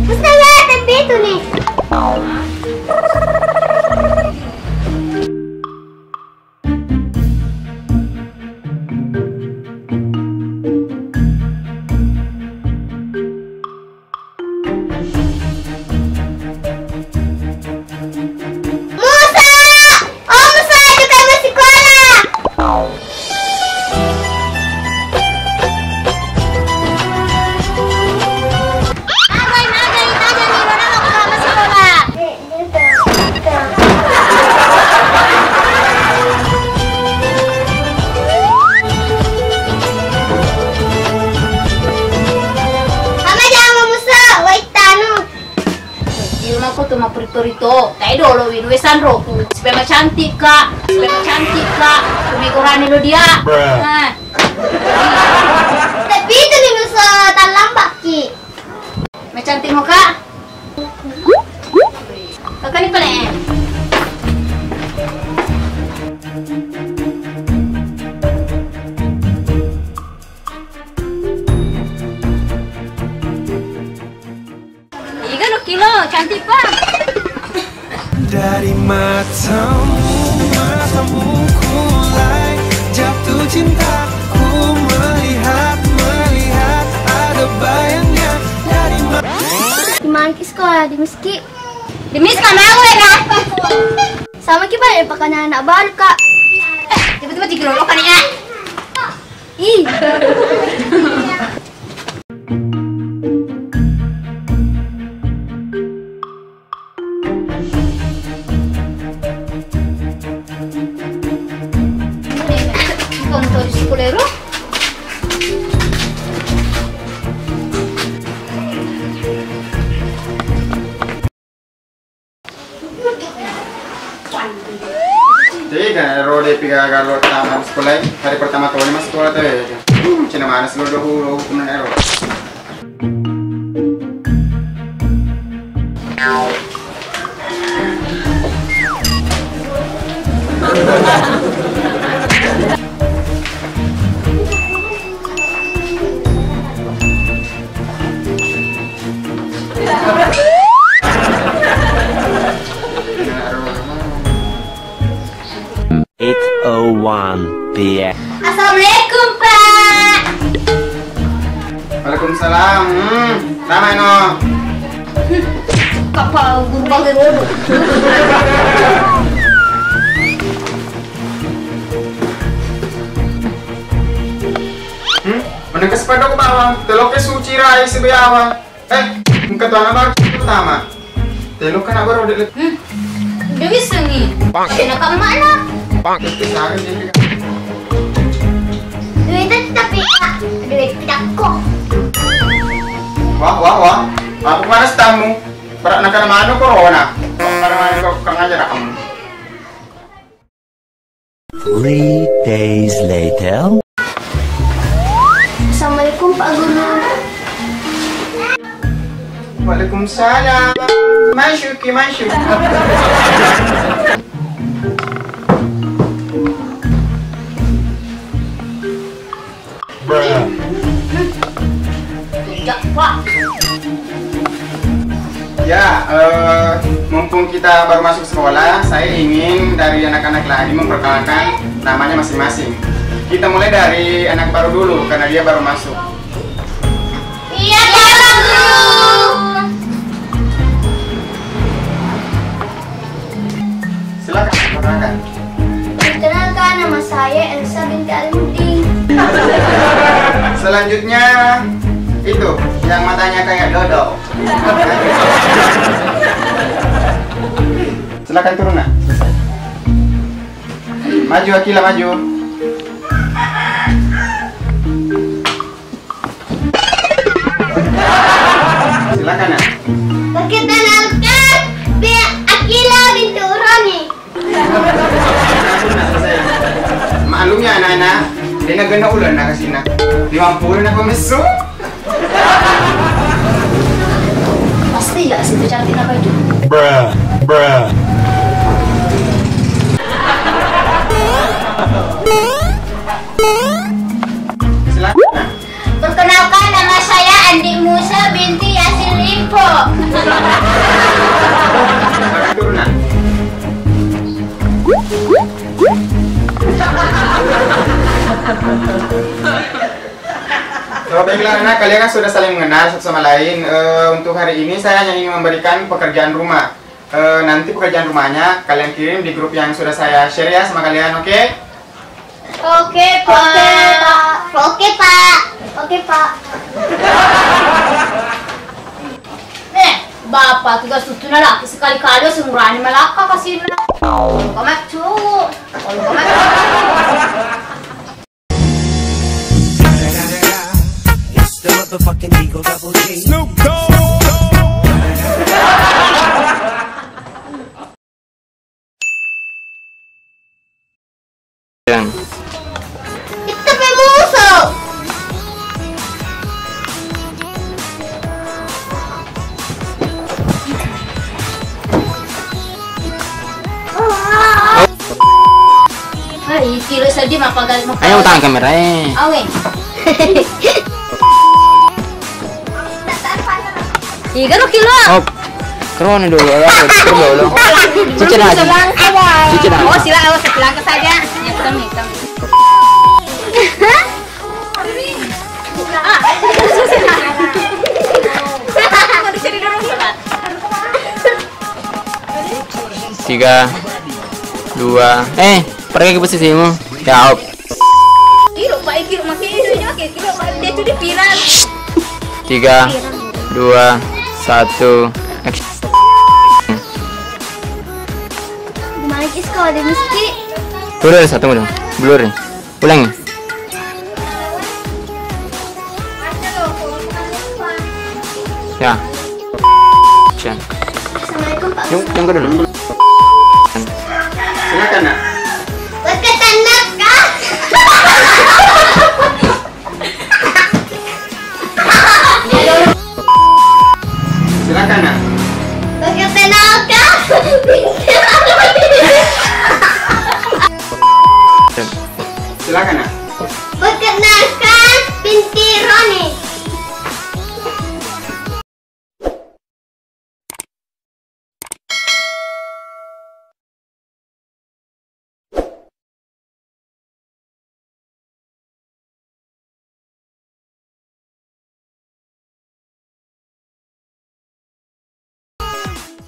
Mustafa, tapi itu nih. Aku tuh mau perito-rito, kayak dulu winuesan roku, supaya cantik kak, pemikiran lo dia. Nah. Tapi itu nih nusa lambat ki. Cantik mo kak? Kakak ni pala eh. Kilo, cantik pak. Dari matamu kulai jatuh cintaku, melihat ada bayangnya dari Gimana ki sekolah di Miski? Di Miski mau ya? Sama ki pada pakai anak baru kak. Tiba-tiba dikira kan ya? Ih. Kulero? Jadi kan rode piga kalau tamat sekolah hari pertama kali masuk sekolah tuh ya. Cina mana seluruh hukum dan ero. PM. Assalamualaikum Pak. Waalaikumsalam. Ramai no. Kapal guru bagi rodo. Meneng kesepeda ko bawang. Telok ke suci rai sebeawa. Engkau tuan apa pertama? Telok kan apa rodo? Udah bisa nih. Kena ke mana? Duitnya tapi duit tidak kok. Wah. Aku mana tamu? Berat nak mana corona? Karena mana kau kerja aja kamu. 3 days later. Assalamualaikum Pak Guru. Waalaikumsalam. Masuk. Tidak Pak. Ya, mumpung kita baru masuk sekolah, saya ingin dari anak-anak lagi memperkenalkan namanya masing-masing. Kita mulai dari anak baru dulu, karena dia baru masuk. Iya Pak Guru. Silakan, perkenalkan. Perkenalkan, nama saya Elsa binti Alimuddin. Selanjutnya itu yang matanya kayak dodo. Silakan turun nak. Maju Akila, maju. Silakan nak. Perkenalkan, Akila binti Urani. Maklumnya anak-anak, dia nak gana ulan nak kasih nak. 50 nak pemesu. Pasti lah situ cantik apa itu. Bruh. Silakan. Perkenalkan, nama saya Andi Musa binti Yasin Limpo. Makan turunan. Oh, baiklah anak, kalian kan sudah saling mengenal satu sama lain. Untuk hari ini saya hanya ingin memberikan pekerjaan rumah. Nanti pekerjaan rumahnya kalian kirim di grup yang sudah saya share ya sama kalian, oke? Oke, Pak. Oke, Pak. Oke, Pak. Bapak tugas tutu na laki sekali-kali sumurani malaka kasi na. Kamat cu. Kamat. It's the motherfucking Eagle Double G. Snoop Dogg. Itu pemuso. Ay, kilo saja mapagal mo. Ayo utang kamera eh. Awe. Iga no kilo. Oh. Keron dulu, dulu. Cuci lagi. Cuci lagi. Oh, sila awas selangkah saja. Ya, kami. Tiga, dua, pergi ke posisimu. Jawab. Kilo, Pak, kilo makin itu kilo, dia tuh di pilar. 3, 2, 1, action. Gimana sih kalau ada mesti? Blur satu dong. Blur. Ulangi. Ya. Action. Assalamualaikum, Pak. Yang kedua dulu. Silakan nak.